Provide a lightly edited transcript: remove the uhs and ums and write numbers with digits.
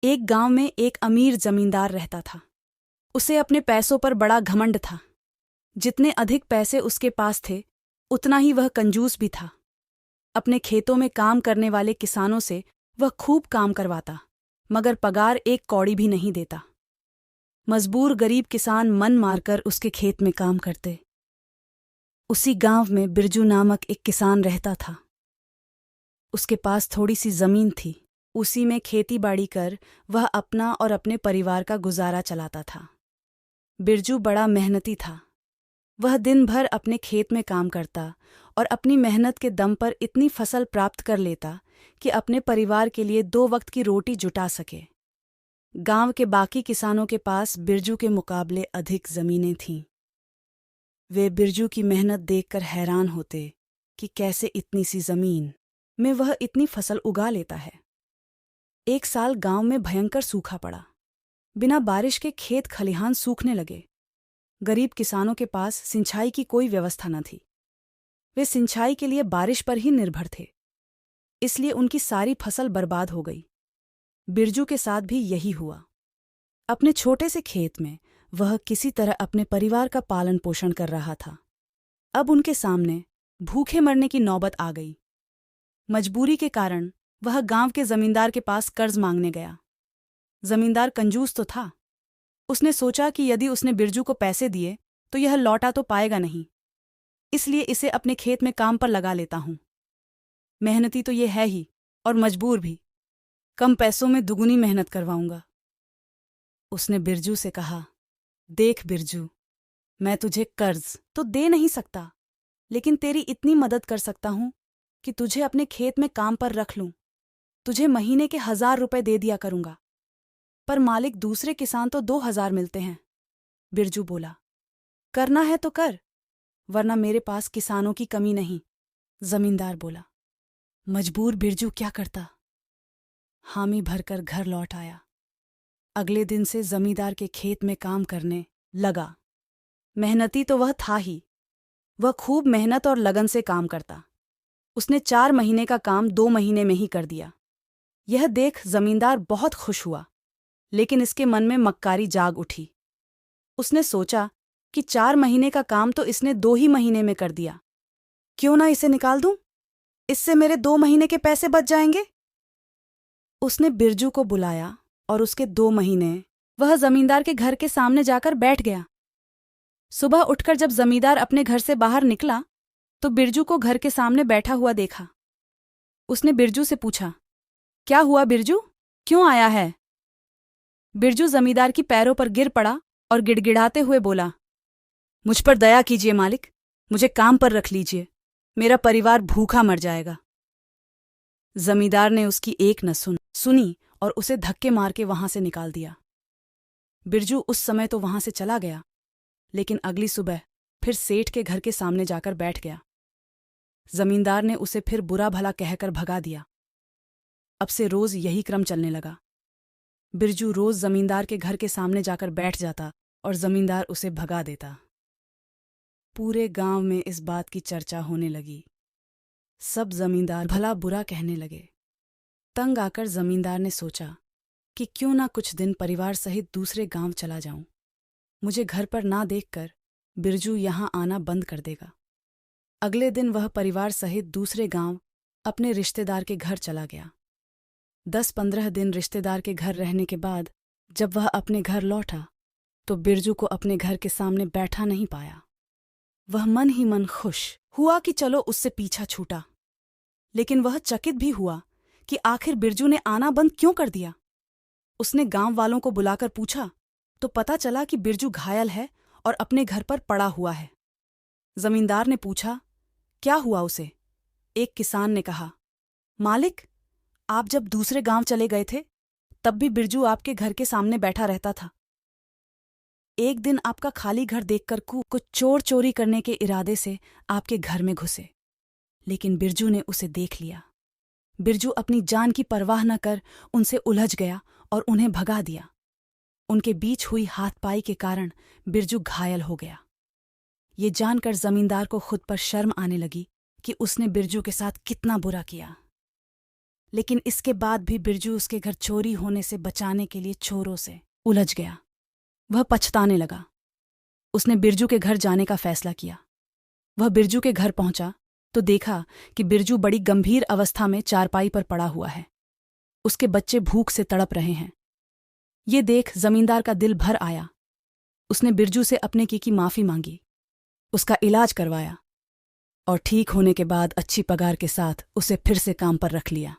एक गांव में एक अमीर जमींदार रहता था। उसे अपने पैसों पर बड़ा घमंड था। जितने अधिक पैसे उसके पास थे उतना ही वह कंजूस भी था। अपने खेतों में काम करने वाले किसानों से वह खूब काम करवाता, मगर पगार एक कौड़ी भी नहीं देता। मजबूर गरीब किसान मन मारकर उसके खेत में काम करते। उसी गांव में बिरजू नामक एक किसान रहता था। उसके पास थोड़ी सी जमीन थी। उसी में खेती बाड़ी कर वह अपना और अपने परिवार का गुजारा चलाता था। बिरजू बड़ा मेहनती था। वह दिन भर अपने खेत में काम करता और अपनी मेहनत के दम पर इतनी फसल प्राप्त कर लेता कि अपने परिवार के लिए 2 वक्त की रोटी जुटा सके। गांव के बाकी किसानों के पास बिरजू के मुकाबले अधिक जमीनें थीं। वे बिरजू की मेहनत देखकर हैरान होते कि कैसे इतनी सी जमीन में वह इतनी फसल उगा लेता है। एक साल गांव में भयंकर सूखा पड़ा। बिना बारिश के खेत खलिहान सूखने लगे। गरीब किसानों के पास सिंचाई की कोई व्यवस्था न थी। वे सिंचाई के लिए बारिश पर ही निर्भर थे, इसलिए उनकी सारी फसल बर्बाद हो गई। बिरजू के साथ भी यही हुआ। अपने छोटे से खेत में वह किसी तरह अपने परिवार का पालन पोषण कर रहा था। अब उनके सामने भूखे मरने की नौबत आ गई। मजबूरी के कारण वह गांव के जमींदार के पास कर्ज मांगने गया। जमींदार कंजूस तो था। उसने सोचा कि यदि उसने बिरजू को पैसे दिए तो यह लौटा तो पाएगा नहीं, इसलिए इसे अपने खेत में काम पर लगा लेता हूं। मेहनती तो ये है ही और मजबूर भी, कम पैसों में दुगुनी मेहनत करवाऊंगा। उसने बिरजू से कहा, देख बिरजू, मैं तुझे कर्ज तो दे नहीं सकता, लेकिन तेरी इतनी मदद कर सकता हूं कि तुझे अपने खेत में काम पर रख लूं। तुझे महीने के 1000 रुपए दे दिया करूंगा, पर मालिक दूसरे किसान तो 2000 मिलते हैं। बिरजू बोला, करना है तो कर, वरना मेरे पास किसानों की कमी नहीं। जमींदार बोला। मजबूर बिरजू क्या करता? हामी भरकर घर लौट आया। अगले दिन से जमींदार के खेत में काम करने लगा। मेहनती तो वह था ही। वह खूब मेहनत और लगन से काम करता। उसने 4 महीने का काम 2 महीने में ही कर दिया। यह देख जमींदार बहुत खुश हुआ, लेकिन इसके मन में मक्कारी जाग उठी। उसने सोचा कि 4 महीने का काम तो इसने 2 ही महीने में कर दिया। क्यों ना इसे निकाल दूं? इससे मेरे 2 महीने के पैसे बच जाएंगे। उसने बिरजू को बुलाया और उसके 2 महीने वह जमींदार के घर के सामने जाकर बैठ गया। सुबह उठकर जब जमींदार अपने घर से बाहर निकला तो बिरजू को घर के सामने बैठा हुआ देखा। उसने बिरजू से पूछा, क्या हुआ बिरजू, क्यों आया है? बिरजू जमींदार की पैरों पर गिर पड़ा और गिड़गिड़ाते हुए बोला, मुझ पर दया कीजिए मालिक, मुझे काम पर रख लीजिए, मेरा परिवार भूखा मर जाएगा। जमींदार ने उसकी एक न सुनी और उसे धक्के मार के वहां से निकाल दिया। बिरजू उस समय तो वहां से चला गया, लेकिन अगली सुबह फिर सेठ के घर के सामने जाकर बैठ गया। जमींदार ने उसे फिर बुरा भला कहकर भगा दिया। अब से रोज यही क्रम चलने लगा। बिरजू रोज जमींदार के घर के सामने जाकर बैठ जाता और जमींदार उसे भगा देता। पूरे गांव में इस बात की चर्चा होने लगी। सब जमींदार भला बुरा कहने लगे। तंग आकर जमींदार ने सोचा कि क्यों ना कुछ दिन परिवार सहित दूसरे गांव चला जाऊं। मुझे घर पर ना देखकर बिरजू यहां आना बंद कर देगा। अगले दिन वह परिवार सहित दूसरे गांव अपने रिश्तेदार के घर चला गया। 10-15 दिन रिश्तेदार के घर रहने के बाद जब वह अपने घर लौटा तो बिरजू को अपने घर के सामने बैठा नहीं पाया। वह मन ही मन खुश हुआ कि चलो उससे पीछा छूटा, लेकिन वह चकित भी हुआ कि आखिर बिरजू ने आना बंद क्यों कर दिया। उसने गांव वालों को बुलाकर पूछा तो पता चला कि बिरजू घायल है और अपने घर पर पड़ा हुआ है। जमींदार ने पूछा, क्या हुआ उसे? एक किसान ने कहा, मालिक, आप जब दूसरे गांव चले गए थे तब भी बिरजू आपके घर के सामने बैठा रहता था। एक दिन आपका खाली घर देखकर कुछ चोर चोरी करने के इरादे से आपके घर में घुसे, लेकिन बिरजू ने उसे देख लिया। बिरजू अपनी जान की परवाह न कर उनसे उलझ गया और उन्हें भगा दिया। उनके बीच हुई हाथपाई के कारण बिरजू घायल हो गया। ये जानकर जमींदार को खुद पर शर्म आने लगी कि उसने बिरजू के साथ कितना बुरा किया। लेकिन इसके बाद भी बिरजू उसके घर चोरी होने से बचाने के लिए चोरों से उलझ गया। वह पछताने लगा। उसने बिरजू के घर जाने का फैसला किया। वह बिरजू के घर पहुंचा तो देखा कि बिरजू बड़ी गंभीर अवस्था में चारपाई पर पड़ा हुआ है। उसके बच्चे भूख से तड़प रहे हैं। ये देख जमींदार का दिल भर आया। उसने बिरजू से अपने की माफ़ी मांगी, उसका इलाज करवाया और ठीक होने के बाद अच्छी पगार के साथ उसे फिर से काम पर रख लिया।